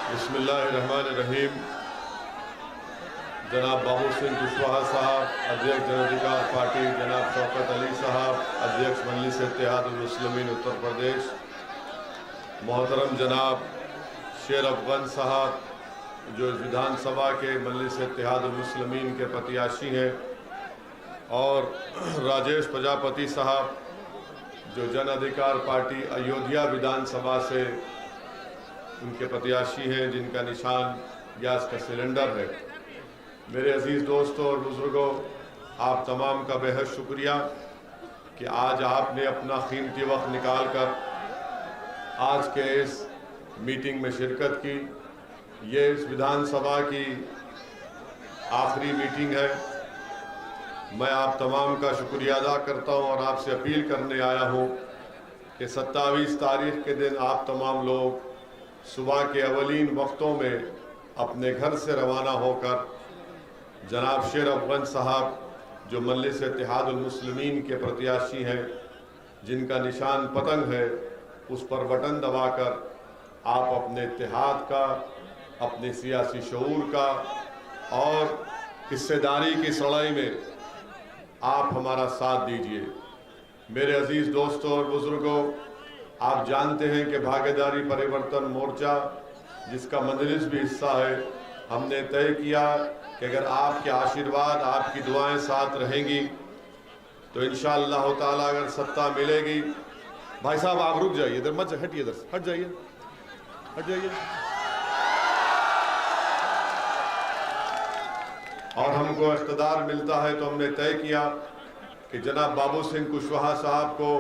बिस्मिल्लाहिर्रहमानिर्रहीम। जनाब बाबू सिंह कुशवाहा साहब, अध्यक्ष जन अधिकार पार्टी, जनाब शौकत अली साहब, अध्यक्ष मजलिस इत्तेहादुल मुस्लिमीन उत्तर प्रदेश, मोहतरम जनाब शेर अफगन साहब जो विधानसभा के मजलिस इत्तेहादुल मुस्लिमीन के प्रत्याशी हैं, और राजेश प्रजापति साहब जो जन अधिकार पार्टी अयोध्या विधानसभा से उनके प्रत्याशी हैं, जिनका निशान गैस का सिलेंडर है। मेरे अजीज़ दोस्तों और बुज़ुर्गों, आप तमाम का बेहद शुक्रिया कि आज आपने अपना कीमती वक्त निकाल कर आज के इस मीटिंग में शिरकत की। ये इस विधानसभा की आखिरी मीटिंग है। मैं आप तमाम का शुक्रिया अदा करता हूं और आपसे अपील करने आया हूं कि 27 तारीख के दिन आप तमाम लोग सुबह के अवलीन वक्तों में अपने घर से रवाना होकर जनाब शेर अफगन साहब जो मजलिस इत्तेहादुल मुस्लिमीन के प्रत्याशी हैं, जिनका निशान पतंग है, उस पर बटन दबाकर आप अपने इत्तेहाद का, अपने सियासी शऊर का और हिस्सेदारी की सड़ाई में आप हमारा साथ दीजिए। मेरे अजीज़ दोस्तों और बुज़ुर्गों, आप जानते हैं कि भागीदारी परिवर्तन मोर्चा, जिसका मजलिस भी हिस्सा है, हमने तय किया कि अगर आपके आशीर्वाद, आपकी दुआएं साथ रहेंगी तो इंशाअल्लाह ताला अगर सत्ता मिलेगी। भाई साहब आप रुक जाइए, इधर मत हटिए, इधर हट जाइए, हट जाइए। और हमको इख्तिदार मिलता है तो हमने तय किया कि जनाब बाबू सिंह कुशवाहा साहब को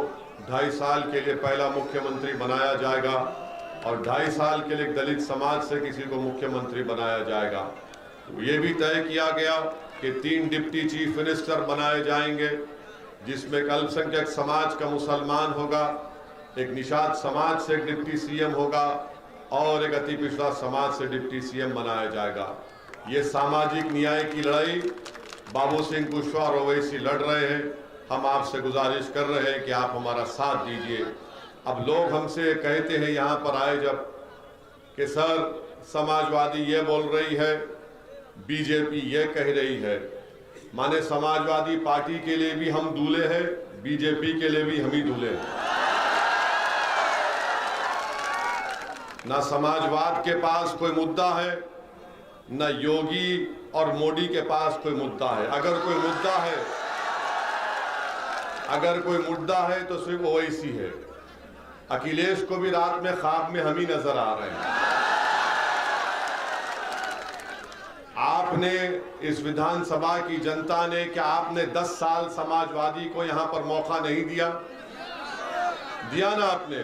2.5 साल के लिए पहला मुख्यमंत्री बनाया जाएगा और 2.5 साल के लिए दलित समाज से किसी को मुख्यमंत्री बनाया जाएगा। तो ये भी तय किया गया कि 3 डिप्टी चीफ मिनिस्टर बनाए जाएंगे, जिसमें एक अल्पसंख्यक समाज का मुसलमान होगा, एक निषाद समाज से एक डिप्टी सीएम होगा और एक अति पिछड़ा समाज से डिप्टी सीएम बनाया जाएगा। ये सामाजिक न्याय की लड़ाई बाबू सिंह कुशवाहा और ओवैसी लड़ रहे हैं। हम आपसे गुजारिश कर रहे हैं कि आप हमारा साथ दीजिए। अब लोग हमसे कहते हैं यहाँ पर आए जब कि सर समाजवादी ये बोल रही है, बीजेपी ये कह रही है। माने समाजवादी पार्टी के लिए भी हम दूल्हे हैं, बीजेपी के लिए भी हम ही दूल्हे हैं। ना समाजवाद के पास कोई मुद्दा है, न योगी और मोदी के पास कोई मुद्दा है। अगर कोई मुद्दा है तो सिर्फ ओवैसी है। अखिलेश को भी रात में ख्वाब में हम ही नजर आ रहे हैं। आपने इस विधानसभा की जनता ने, क्या आपने 10 साल समाजवादी को यहां पर मौका नहीं दिया? दिया ना आपने।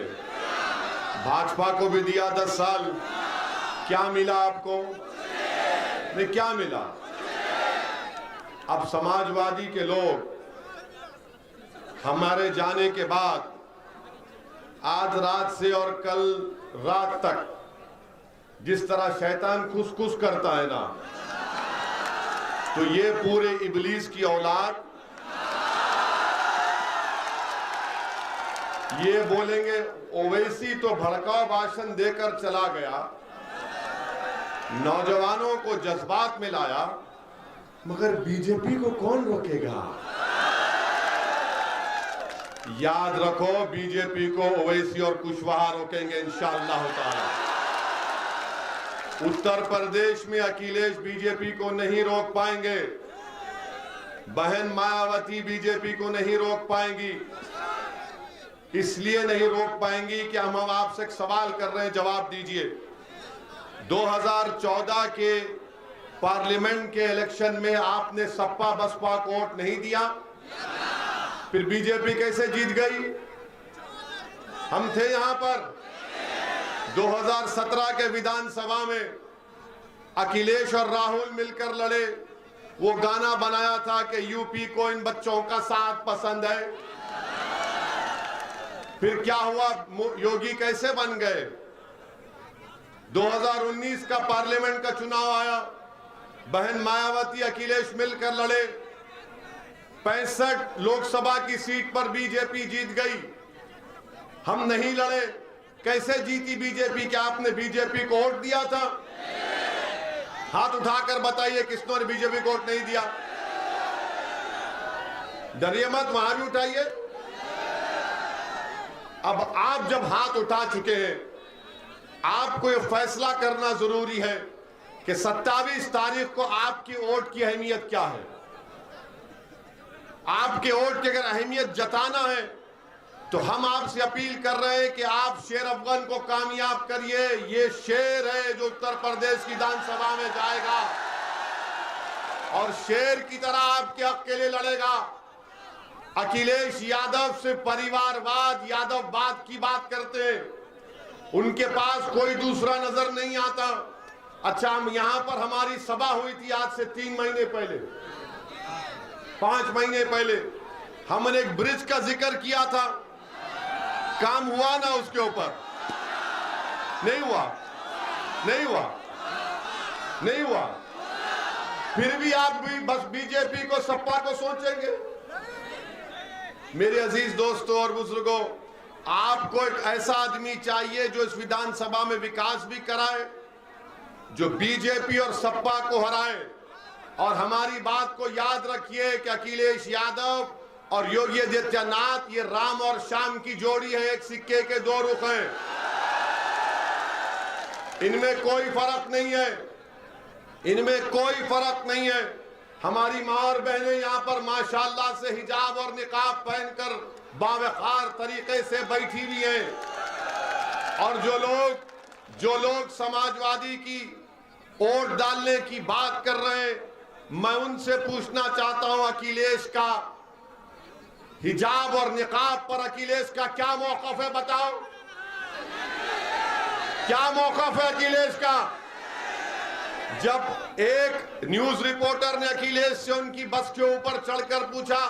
भाजपा को भी दिया 10 साल। क्या मिला आपको? नहीं, क्या मिला? अब समाजवादी के लोग हमारे जाने के बाद आज रात से और कल रात तक जिस तरह शैतान खुस करता है ना, तो ये पूरे इब्लीस की औलाद ये बोलेंगे ओवैसी तो भड़काऊ भाषण देकर चला गया, नौजवानों को जज्बात में लाया, मगर बीजेपी को कौन रोकेगा? याद रखो, बीजेपी को ओवैसी और कुशवाहा रोकेंगे इंशाअल्लाह ताला। उत्तर प्रदेश में अखिलेश बीजेपी को नहीं रोक पाएंगे, बहन मायावती बीजेपी को नहीं रोक पाएंगी। इसलिए नहीं रोक पाएंगी कि हम आपसे एक सवाल कर रहे हैं, जवाब दीजिए। 2014 के पार्लियामेंट के इलेक्शन में आपने सपा बसपा को वोट नहीं दिया, फिर बीजेपी कैसे जीत गई? हम थे यहां पर 2017 के विधानसभा में, अखिलेश और राहुल मिलकर लड़े। वो गाना बनाया था कि यूपी को इन बच्चों का साथ पसंद है। फिर क्या हुआ? योगी कैसे बन गए? 2019 का पार्लियामेंट का चुनाव आया, बहन मायावती अखिलेश मिलकर लड़े, 65 लोकसभा की सीट पर बीजेपी जीत गई। हम नहीं लड़े। कैसे जीती बीजेपी? क्या आपने बीजेपी को वोट दिया था? हाथ उठाकर बताइए किसने बीजेपी को वोट नहीं दिया। डरिए मत, वहां भी उठाइए। अब आप जब हाथ उठा चुके हैं, आपको यह फैसला करना जरूरी है कि 27 तारीख को आपकी वोट की अहमियत क्या है। आपके वोट की अगर अहमियत जताना है तो हम आपसे अपील कर रहे हैं कि आप शेर अफगान को कामयाब करिए। ये शेर है जो उत्तर प्रदेश की विधानसभा में जाएगा और शेर की तरह आपके हक के लिए लड़ेगा। अखिलेश यादव से परिवारवाद, यादववाद की बात करते हैं। उनके पास कोई दूसरा नजर नहीं आता। अच्छा, हम यहां पर हमारी सभा हुई थी आज से 3 महीने पहले, 5 महीने पहले हमने एक ब्रिज का जिक्र किया था। काम हुआ ना उसके ऊपर? नहीं हुआ, नहीं हुआ, नहीं हुआ। फिर भी आप भी बस बीजेपी को, सपा को सोचेंगे। मेरे अजीज दोस्तों और बुजुर्गों, आपको एक ऐसा आदमी चाहिए जो इस विधानसभा में विकास भी कराए, जो बीजेपी और सपा को हराए। और हमारी बात को याद रखिए कि अखिलेश यादव और योगी आदित्यनाथ ये राम और श्याम की जोड़ी है, एक सिक्के के 2 रुख हैं। इनमें कोई फर्क नहीं है, इनमें कोई फर्क नहीं है। हमारी मां और बहनें यहाँ पर माशाल्लाह से हिजाब और निकाब पहनकर बावकार तरीके से बैठी हुई हैं। और जो लोग समाजवादी की वोट डालने की बात कर रहे हैं, मैं उनसे पूछना चाहता हूं, अखिलेश का हिजाब और निकाब पर अखिलेश का क्या मौक़िफ़ है? बताओ, क्या मौक़िफ़ है अखिलेश का? जब एक न्यूज रिपोर्टर ने अखिलेश से उनकी बस के ऊपर चढ़कर पूछा,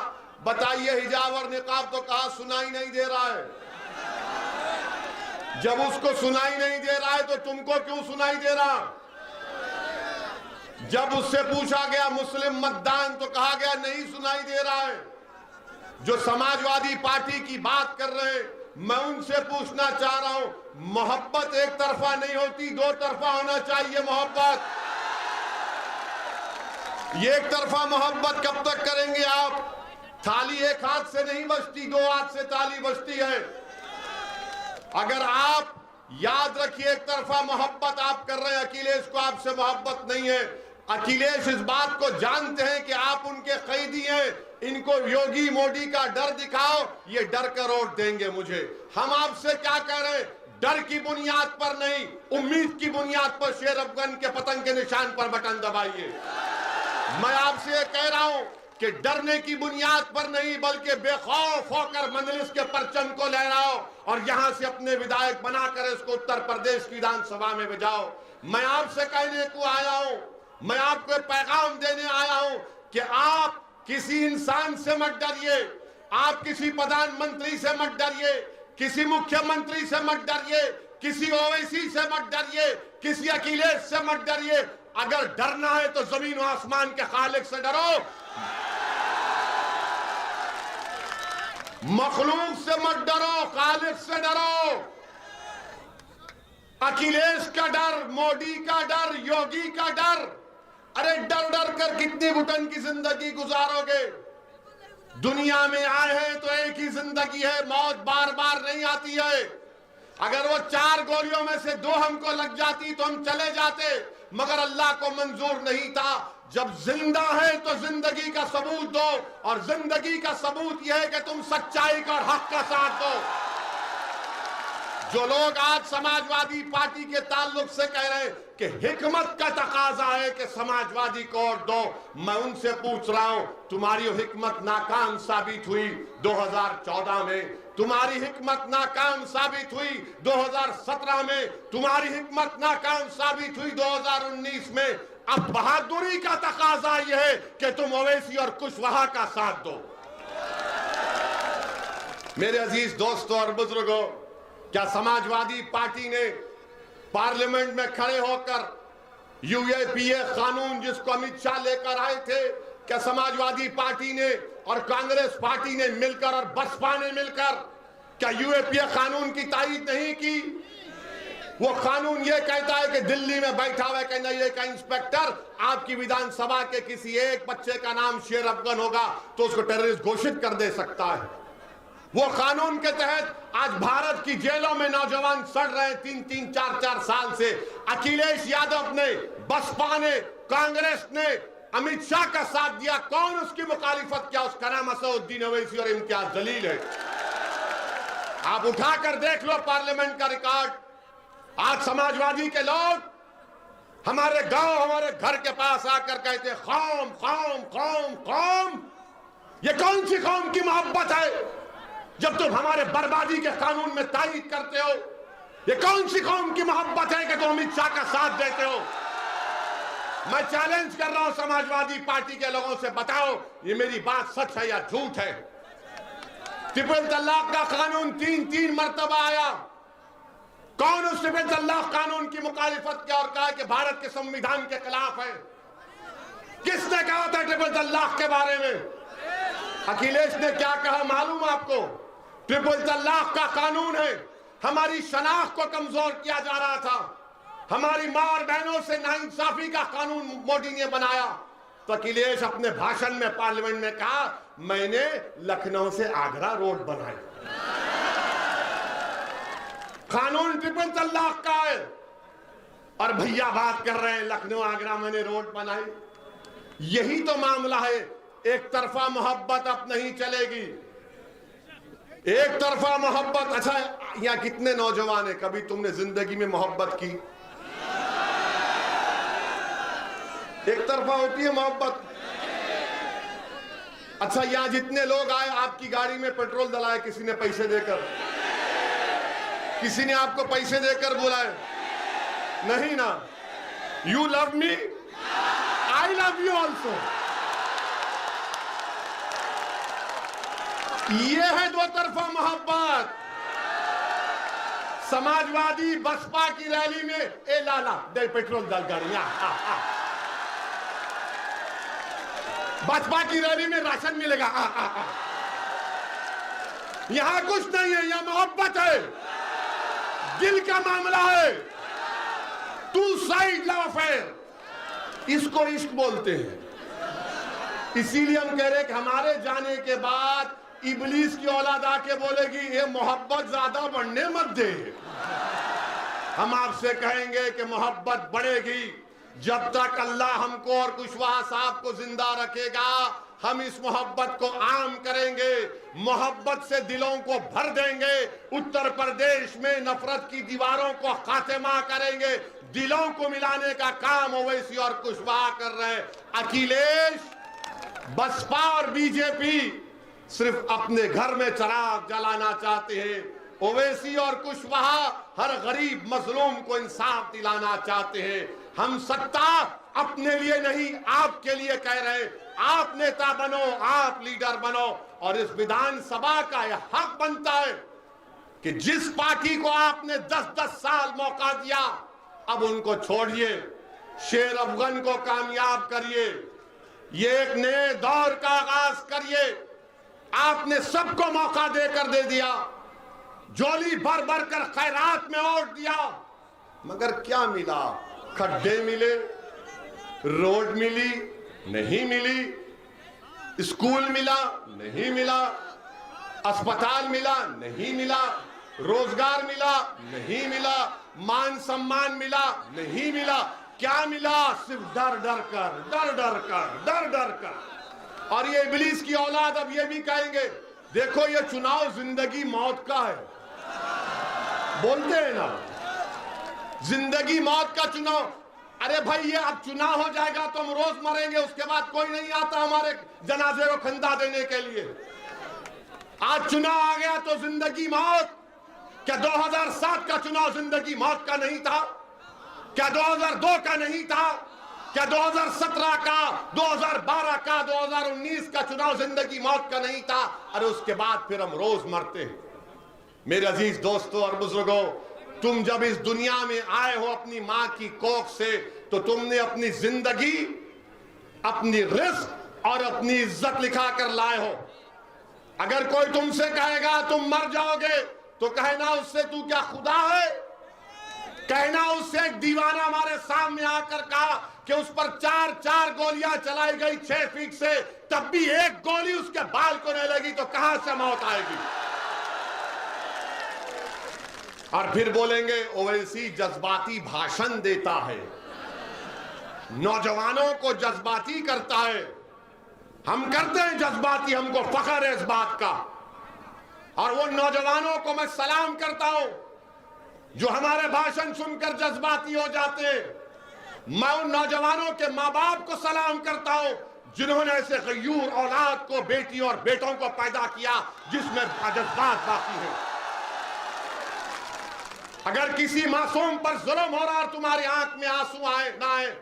बताइए हिजाब और निकाब, तो कहा सुनाई नहीं दे रहा है। जब उसको सुनाई नहीं दे रहा है तो तुमको क्यों सुनाई दे रहा? जब उससे पूछा गया मुस्लिम मतदान तो कहा गया नहीं सुनाई दे रहा है। जो समाजवादी पार्टी की बात कर रहे हैं, मैं उनसे पूछना चाह रहा हूं, मोहब्बत एक तरफा नहीं होती, 2 तरफा होना चाहिए मोहब्बत। ये एक तरफा मोहब्बत कब तक करेंगे आप? थाली एक हाथ से नहीं बजती, 2 हाथ से ताली बजती है। अगर आप याद रखिए, एक तरफा मोहब्बत आप कर रहे हैं, अखिलेश को आपसे मोहब्बत नहीं है। अखिलेश इस बात को जानते हैं कि आप उनके कैदी हैं। इनको योगी मोदी का डर दिखाओ, ये डर कर वोट देंगे मुझे। हम आपसे क्या कह रहे हैं? डर की बुनियाद पर नहीं, उम्मीद की बुनियाद पर शेर अफगान के पतंग के निशान पर बटन दबाइए। मैं आपसे कह रहा हूं कि डरने की बुनियाद पर नहीं, बल्कि बेखौफ होकर मजलिस के परचम को लहराओ और यहां से अपने विधायक बनाकर इसको उत्तर प्रदेश की विधानसभा में भेजाओ। मैं आपसे कहने को आया हूं, मैं आपको पैगाम देने आया हूं कि आप किसी इंसान से मत डरिए, आप किसी प्रधानमंत्री से मत डरिए, किसी मुख्यमंत्री से मत डरिए, किसी ओवैसी से मत डरिए, किसी अखिलेश से मत डरिए। अगर डरना है तो जमीन और आसमान के खालिक से डरो, मखलूक से मत डरो, खालिक से डरो। अखिलेश का डर, मोदी का डर, योगी का डर, अरे डर डर कर कितनी घुटन की जिंदगी गुजारोगे? दुनिया में आए हैं तो एक ही जिंदगी है, मौत बार बार नहीं आती है। अगर वो 4 गोलियों में से 2 हमको लग जाती तो हम चले जाते, मगर अल्लाह को मंजूर नहीं था। जब जिंदा है तो जिंदगी का सबूत दो, और जिंदगी का सबूत यह है कि तुम सच्चाई का और हक का साथ दो। जो लोग आज समाजवादी पार्टी के ताल्लुक से कह रहे हैं कि हिकमत का तकाजा है कि समाजवादी को वोट दो, मैं उनसे पूछ रहा हूं, तुम्हारी हिकमत नाकाम साबित हुई 2014 में, तुम्हारी हिकमत नाकाम साबित हुई 2017 में, तुम्हारी हिकमत नाकाम साबित हुई 2019 में। अब बहादुरी का तकाजा यह है कि तुम ओवैसी और कुशवाहा का साथ दो। मेरे अजीज दोस्तों और बुजुर्गों, क्या समाजवादी पार्टी ने पार्लियामेंट में खड़े होकर यूएपीए कानून जिसको अमित शाह लेकर आए थे, क्या समाजवादी पार्टी ने और कांग्रेस पार्टी ने मिलकर और बसपा ने मिलकर क्या यूएपीए कानून की तारीफ नहीं की? वो कानून ये कहता है कि दिल्ली में बैठा हुआ कन्हैया का इंस्पेक्टर आपकी विधानसभा के किसी एक बच्चे का नाम शेर अफगन होगा तो उसको टेररिस्ट घोषित कर दे सकता है। वो कानून के तहत आज भारत की जेलों में नौजवान सड़ रहे 3-3, 4-4 साल से। अखिलेश यादव ने, बसपा ने, कांग्रेस ने अमित शाह का साथ दिया, कौन उसकी मुखालिफत किया? उसका नाम असदुद्दीन ओवैसी और इम्तियाज जलील है। आप उठाकर देख लो पार्लियामेंट का रिकॉर्ड। आज समाजवादी के लोग हमारे गांव, हमारे घर के पास आकर कहते कौम कौम कौम कौम। ये कौन सी कौम की मोहब्बत है जब तुम हमारे बर्बादी के कानून में तारीफ करते हो? ये कौन सी कौम की मोहब्बत है कि तुम अमित शाह का साथ देते हो? मैं चैलेंज कर रहा हूं समाजवादी पार्टी के लोगों से, बताओ ये मेरी बात सच है या झूठ है? ट्रिपल तलाक का कानून 3-3 मरतबा आया। कौन उस ट्रिपल तलाक कानून की मुखालिफत किया और कहा कि भारत के संविधान के खिलाफ है? किसने कहा था ट्रिपल तलाक के बारे में? अखिलेश ने क्या कहा मालूम आपको? ट्रिपल तलाक का कानून है, हमारी शनाख्त को कमजोर किया जा रहा था, हमारी मां और बहनों से नाइंसाफी का कानून मोदी ने बनाया। तो अखिलेश अपने भाषण में पार्लियामेंट में कहा मैंने लखनऊ से आगरा रोड बनाई। कानून ट्रिपल तलाक का है और भैया बात कर रहे हैं लखनऊ आगरा मैंने रोड बनाई। यही तो मामला है। एक तरफा मोहब्बत अब नहीं चलेगी, एक तरफा मोहब्बत। अच्छा यहाँ कितने नौजवान है, कभी तुमने जिंदगी में मोहब्बत की? एक तरफा होती है मोहब्बत। अच्छा यहाँ जितने लोग आए आपकी गाड़ी में पेट्रोल डलाए किसी ने पैसे देकर? किसी ने आपको पैसे देकर बुलाए? नहीं ना। You love me, I love you also. ये है दो तरफा मोहब्बत। समाजवादी बसपा की रैली में ए लाला दे पेट्रोल डाल गाड़ियां, बसपा की रैली में राशन मिलेगा। यहां कुछ नहीं है, यहां मोहब्बत है, दिल का मामला है। टू साइड लव अफेयर, इसको इश्क बोलते हैं। इसीलिए हम कह रहे हैं कि हमारे जाने के बाद इबलीस की औलाद आके बोलेगी ये मोहब्बत ज्यादा बढ़ने मत दे। हम आपसे कहेंगे कि मोहब्बत बढ़ेगी जब तक अल्लाह हमको और कुशवाहा साहब को जिंदा रखेगा। हम इस मोहब्बत को आम करेंगे, मोहब्बत से दिलों को भर देंगे। उत्तर प्रदेश में नफरत की दीवारों को खात्मा करेंगे। दिलों को मिलाने का काम ओवैसी और कुशवाहा कर रहे हैं। अखिलेश, बसपा और बीजेपी सिर्फ अपने घर में चिराग जलाना चाहते हैं। ओवैसी और कुशवाहा हर गरीब मजलूम को इंसाफ दिलाना चाहते हैं। हम सत्ता अपने लिए नहीं आपके लिए कह रहे हैं। आप नेता बनो, आप लीडर बनो और इस विधानसभा का यह हक बनता है कि जिस पार्टी को आपने 10-10 साल मौका दिया अब उनको छोड़िए, शेर अफगन को कामयाब करिए, ये एक नए दौर का आगाज करिए। आपने सबको मौका देकर दे दिया, झोली भर भर कर खैरात में ओट दिया, मगर क्या मिला? खड्डे मिले, रोड मिली नहीं मिली, स्कूल मिला नहीं मिला, अस्पताल मिला नहीं मिला, रोजगार मिला नहीं मिला, मान सम्मान मिला नहीं मिला। क्या मिला? सिर्फ डर डर कर, डर डर कर, डर डर कर। और ये इब्लीस की औलाद अब ये भी कहेंगे देखो ये चुनाव जिंदगी मौत का है। बोलते हैं ना जिंदगी मौत का चुनाव। अरे भाई ये अब चुनाव हो जाएगा तो हम रोज मरेंगे, उसके बाद कोई नहीं आता हमारे जनाजे को खंदा देने के लिए। आज चुनाव आ गया तो जिंदगी मौत। क्या 2007 का चुनाव जिंदगी मौत का नहीं था? क्या 2002 का नहीं था? क्या 2017 का, 2012 का, 2019 का चुनाव जिंदगी मौत का नहीं था? अरे उसके बाद फिर हम रोज मरते हैं। मेरे अजीज दोस्तों और बुजुर्गों, तुम जब इस दुनिया में आए हो अपनी मां की कोख से तो तुमने अपनी जिंदगी, अपनी रिस्क और अपनी इज्जत लिखा कर लाए हो। अगर कोई तुमसे कहेगा तुम मर जाओगे तो कहना उससे तू क्या खुदा है? कहना उससे एक दीवाना हमारे सामने आकर कहा कि उस पर 4 गोलियां चलाई गई 6 फीट से, तब भी एक गोली उसके बाल को नहीं लगी तो कहां से मौत आएगी? और फिर बोलेंगे ओवैसी जज्बाती भाषण देता है, नौजवानों को जज्बाती करता है। हम करते हैं जज्बाती, हमको फख्र है इस बात का। और वो नौजवानों को मैं सलाम करता हूं जो हमारे भाषण सुनकर जज्बाती हो जाते हैं। मैं उन नौजवानों के मां बाप को सलाम करता हूं जिन्होंने ऐसे गयूर औलाद को, बेटी और बेटों को पैदा किया जिसमें जज्बात बाकी है। अगर किसी मासूम पर जुल्म हो रहा और तुम्हारी आंख में आंसू आए ना आए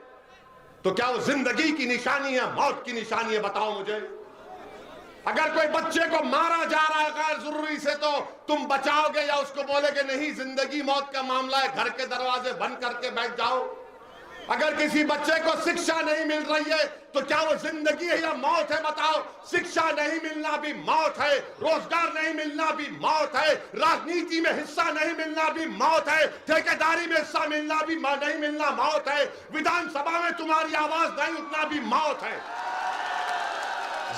तो क्या वो जिंदगी की निशानी है, मौत की निशानी है? बताओ मुझे। अगर कोई बच्चे को मारा जा रहा है गैर जरूरी से तो तुम बचाओगे या उसको बोलेगे नहीं जिंदगी मौत का मामला है, घर के दरवाजे बंद करके बैठ जाओ? अगर किसी बच्चे को शिक्षा नहीं मिल रही है तो क्या वो जिंदगी है या मौत है? बताओ। शिक्षा नहीं मिलना भी मौत है, रोजगार नहीं मिलना भी मौत है, राजनीति में हिस्सा नहीं मिलना भी मौत है, ठेकेदारी में हिस्सा मिलना भी नहीं मिलना मौत है, विधानसभा में तुम्हारी आवाज नहीं उठना भी मौत है।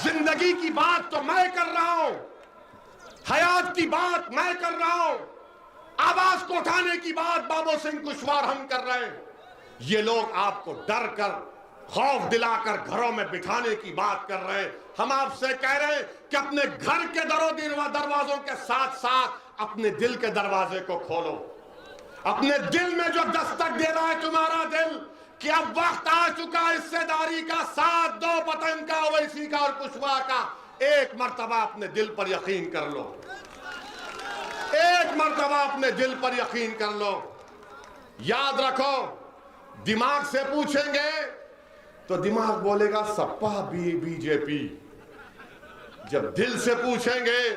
जिंदगी की बात तो मैं कर रहा हूं, हयात की बात मैं कर रहा हूं, आवाज को उठाने की बात बाबू सिंह कुशवाहा हम कर रहे हैं। ये लोग आपको डर कर, खौफ दिलाकर घरों में बिठाने की बात कर रहे हैं। हम आपसे कह रहे हैं कि अपने घर के दरवाजों के साथ साथ अपने दिल के दरवाजे को खोलो। अपने दिल में जो दस्तक दे रहा है तुम्हारा दिल कि अब वक्त आ चुका हिस्सेदारी का, साथ दो पतन का, ओवैसी का और कुशवाहा का। एक मर्तबा अपने दिल पर यकीन कर लो, एक मर्तबा अपने दिल पर यकीन कर लो। याद रखो, दिमाग से पूछेंगे तो दिमाग बोलेगा सपा बीजेपी। जब दिल से पूछेंगे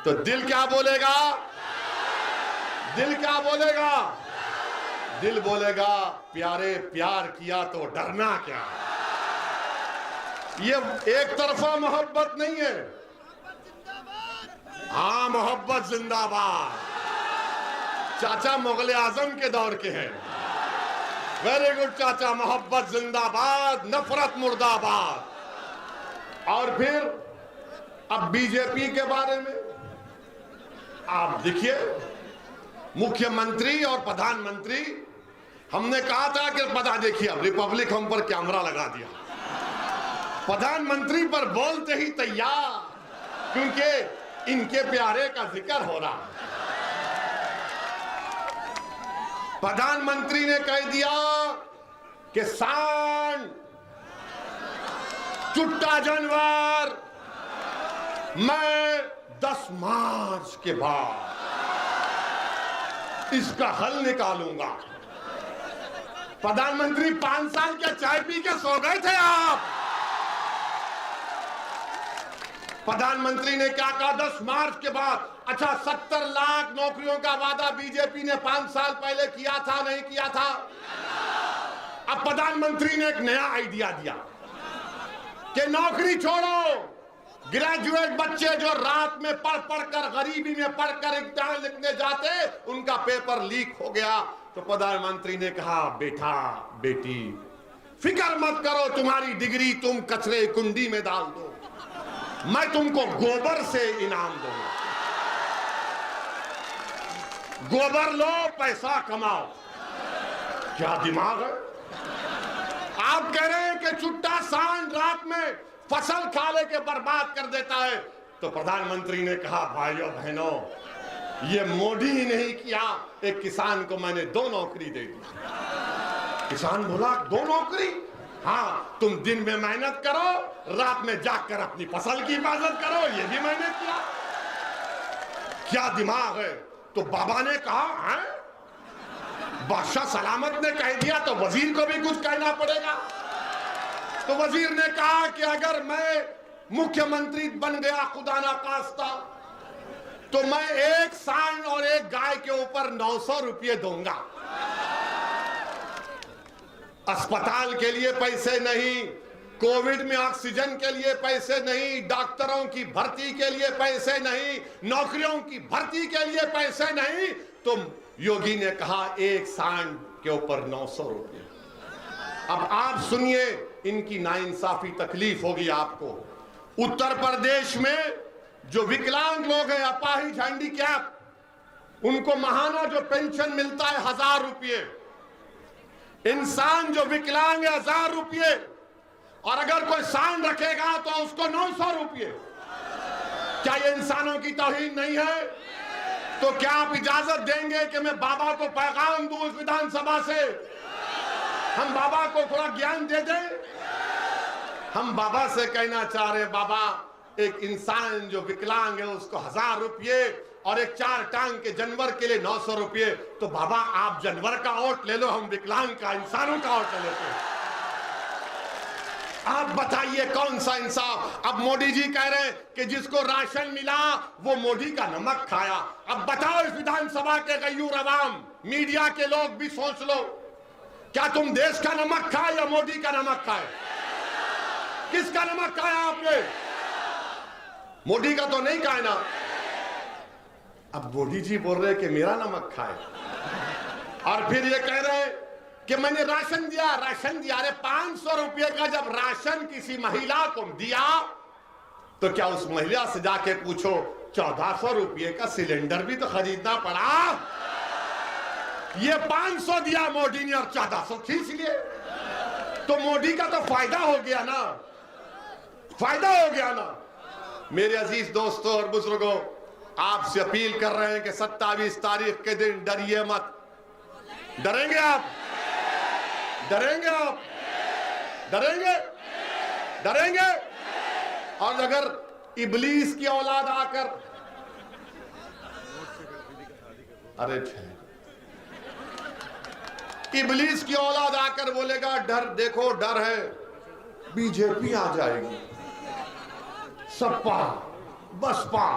तो दिल क्या बोलेगा? दिल क्या बोलेगा? दिल बोलेगा प्यारे प्यार किया तो डरना क्या। ये एक तरफा मोहब्बत नहीं है। हाँ, मोहब्बत जिंदाबाद। चाचा मुगल आजम के दौर के हैं। वेरी गुड चाचा, मोहब्बत जिंदाबाद, नफरत मुर्दाबाद। और फिर अब बीजेपी के बारे में आप देखिए, मुख्यमंत्री और प्रधानमंत्री, हमने कहा था कि पता देखिए अब रिपब्लिक हम पर कैमरा लगा दिया, प्रधानमंत्री पर बोलते ही तैयार, क्योंकि इनके प्यारे का जिक्र हो रहा है। प्रधानमंत्री ने कह दिया कि सांड, चुट्टा जानवर मैं 10 मार्च के बाद इसका हल निकालूंगा। प्रधानमंत्री 5 साल के चाय पी के सो गए थे आप। प्रधानमंत्री ने क्या कहा 10 मार्च के बाद? अच्छा, 70 लाख नौकरियों का वादा बीजेपी ने 5 साल पहले किया था, नहीं किया था? अब प्रधानमंत्री ने एक नया आइडिया दिया कि नौकरी छोड़ो, ग्रेजुएट बच्चे जो रात में पढ़ कर, गरीबी में पढ़कर इम्तिहान लिखने जाते, उनका पेपर लीक हो गया। तो प्रधानमंत्री ने कहा बेटा बेटी फिक्र मत करो, तुम्हारी डिग्री तुम कचरे कुंडी में डाल दो, मैं तुमको गोबर से इनाम दूंगा। गोबर लो, पैसा कमाओ। क्या दिमाग है? आप कह रहे हैं कि चुट्टा सांड रात में फसल खा लेके बर्बाद कर देता है। तो प्रधानमंत्री ने कहा भाइयों बहनों, ये मोदी ही नहीं किया, एक किसान को मैंने 2 नौकरी दे दी। किसान बोला 2 नौकरी? हाँ, तुम दिन में मेहनत करो, रात में जागकर अपनी फसल की हिफाजत करो। ये भी मैंने किया। क्या दिमाग है? तो बाबा ने कहा है, बादशाह सलामत ने कह दिया तो वजीर को भी कुछ कहना पड़ेगा। तो वजीर ने कहा कि अगर मैं मुख्यमंत्री बन गया खुदा ना खास्ता तो मैं एक सांड और एक गाय के ऊपर 900 रुपये दूंगा। अस्पताल के लिए पैसे नहीं, कोविड में ऑक्सीजन के लिए पैसे नहीं, डॉक्टरों की भर्ती के लिए पैसे नहीं, नौकरियों की भर्ती के लिए पैसे नहीं, तो योगी ने कहा एक सांड के ऊपर 900 रुपये। अब आप सुनिए, इनकी नाइंसाफी तकलीफ होगी आपको। उत्तर प्रदेश में जो विकलांग लोग हैं, अपाहिज, हैंडीकैप, उनको महाना जो पेंशन मिलता है 1000 रुपये। इंसान जो विकलांग है 1000 रुपये, और अगर कोई सांड रखेगा तो उसको 900 रुपये। क्या ये इंसानों की तौहीन नहीं है? तो क्या आप इजाजत देंगे कि मैं बाबा को पैगाम दूं इस विधानसभा से, हम बाबा को थोड़ा ज्ञान दे दें? हम बाबा से कहना चाह रहे हैं, बाबा एक इंसान जो विकलांग है उसको 1000 रुपये और एक 4 टांग के जानवर के लिए 900 रुपये। तो बाबा आप जानवर का वोट ले लो, हम विकलांग का, इंसानों का वोट लेते हैं। आप बताइए कौन सा इंसाफ? अब मोदी जी कह रहे हैं कि जिसको राशन मिला वो मोदी का नमक खाया। अब बताओ इस विधानसभा के गयूर अवाम, मीडिया के लोग भी सोच लो, क्या तुम देश का नमक खाए या मोदी का नमक खाए? किसका नमक खाया आपने? मोदी का तो नहीं खाए ना। अब मोदी जी बोल रहे कि मेरा नमक खाए, और फिर ये कह रहे हैं कि मैंने राशन दिया, राशन दिया। अरे 500 रुपये का जब राशन किसी महिला को दिया तो क्या उस महिला से जाके पूछो 1400 रुपये का सिलेंडर भी तो खरीदना पड़ा? ये 500 दिया मोदी ने और 1400 खींच लिए। तो मोदी का तो फायदा हो गया ना, फायदा हो गया ना। मेरे अजीज दोस्तों और बुजुर्गों, आपसे अपील कर रहे हैं कि 27 तारीख के दिन डरिए मत। डरेंगे आप? डरेंगे आप? डरेंगे? डरेंगे? और अगर इब्लीस की औलाद आकर, अरे इब्लीस की औलाद आकर बोलेगा डर, देखो डर है, बीजेपी आ जाएगी, सपा, बसपा,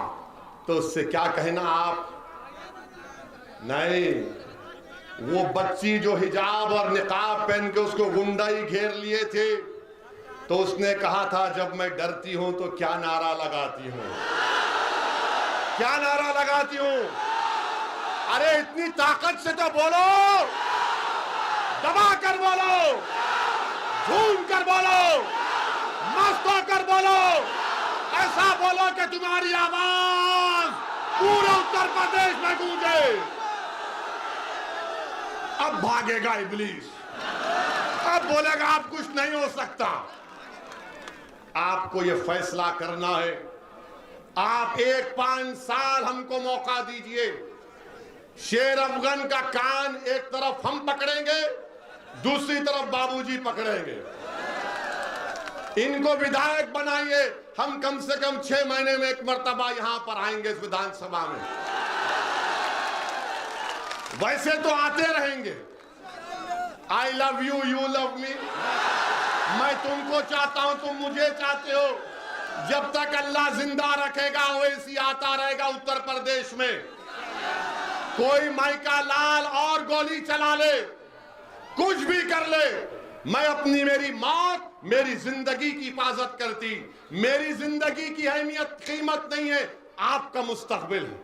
तो उससे क्या कहना आप? नहीं, वो बच्ची जो हिजाब और निकाब पहन के उसको गुंडाई घेर लिए थे, तो उसने कहा था जब मैं डरती हूं तो क्या नारा लगाती हूं, क्या नारा लगाती हूं? अरे इतनी ताकत से तो बोलो, दबा कर बोलो, झूम कर बोलो, मस्त होकर बोलो, ऐसा बोलो कि तुम्हारी आवाज पूरे उत्तर प्रदेश में गूंजे। अब भागेगा इब्लीस, अब बोलेगा अब कुछ नहीं हो सकता। आपको ये फैसला करना है। आप 1-5 साल हमको मौका दीजिए। शेर अफगन का कान एक तरफ हम पकड़ेंगे, दूसरी तरफ बाबूजी पकड़ेंगे। इनको विधायक बनाइए, हम कम से कम 6 महीने में एक मर्तबा यहां पर आएंगे इस विधानसभा में। वैसे तो आते रहेंगे। I love you, you love me. मैं तुमको चाहता हूं, तुम मुझे चाहते हो। जब तक अल्लाह जिंदा रखेगा वैसी आता रहेगा उत्तर प्रदेश में। कोई माइका लाल और गोली चला ले, कुछ भी कर ले, मैं अपनी मेरी मौत मेरी जिंदगी की हिफाजत करती। मेरी जिंदगी की अहमियत कीमत नहीं है, आपका मुस्तकबिल है,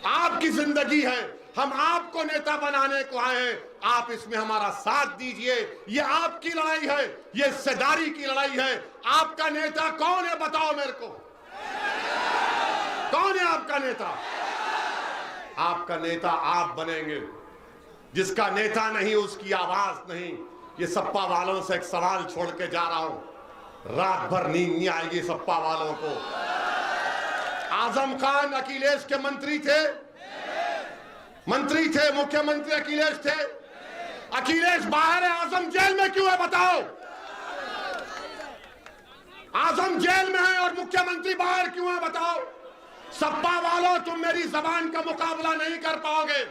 आपकी जिंदगी है। हम आपको नेता बनाने को आए हैं, आप इसमें हमारा साथ दीजिए। ये आपकी लड़ाई है, ये हिस्सेदारी की लड़ाई है। आपका नेता कौन है बताओ मेरे को, कौन है आपका नेता? आपका नेता आप बनेंगे। जिसका नेता नहीं उसकी आवाज नहीं। ये सपा वालों से एक सवाल छोड़ के जा रहा हूं, रात भर नींद नहीं आएगी सपा वालों को। आजम खान अखिलेश के मंत्री थे, मुख्यमंत्री अखिलेश थे। अखिलेश बाहर है, आजम जेल में क्यों है बताओ? आजम जेल में है और मुख्यमंत्री बाहर क्यों है बताओ? सपा वालों तुम मेरी जबान का मुकाबला नहीं कर पाओगे।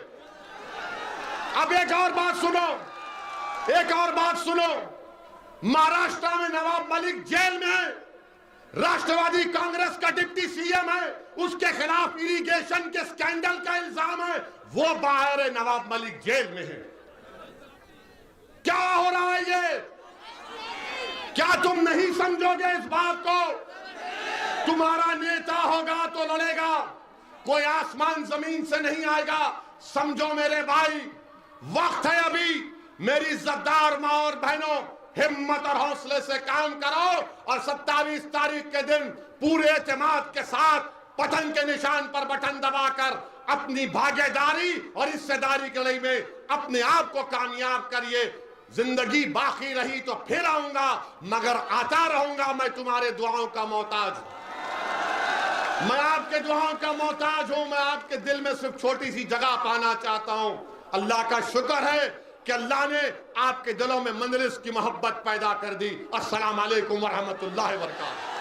अब एक और बात सुनो, एक और बात सुनो। महाराष्ट्र में नवाब मलिक जेल में है, राष्ट्रवादी कांग्रेस का डिप्टी सीएम है, उसके खिलाफ इरिगेशन के स्कैंडल का इल्जाम है, वो बाहर है, नवाब मलिक जेल में है। क्या हो रहा है ये? क्या तुम नहीं समझोगे इस बात को? तुम्हारा नेता होगा तो लड़ेगा, कोई आसमान जमीन से नहीं आएगा। समझो मेरे भाई, वक्त है अभी। मेरी इज्जतदार मां और बहनों, हिम्मत और हौसले से काम करो और 27 तारीख के दिन पूरे एतमाद के साथ पतन के निशान पर बटन दबाकर अपनी भागीदारी और हिस्सेदारी की लड़ाई में अपने आप को कामयाब करिए। जिंदगी बाकी रही तो फिर आऊंगा, मगर आता रहूंगा। मैं तुम्हारे दुआओं का मोहताज, मैं आपके दुआओं का मोहताज हूं। मैं आपके दिल में सिर्फ छोटी सी जगह पाना चाहता हूं। अल्लाह का शुक्र है कि अल्लाह ने आपके दिलों में मंजलिस की मोहब्बत पैदा कर दी। अस्सलाम वालेकुम व रहमतुल्लाहि व बरकातहू।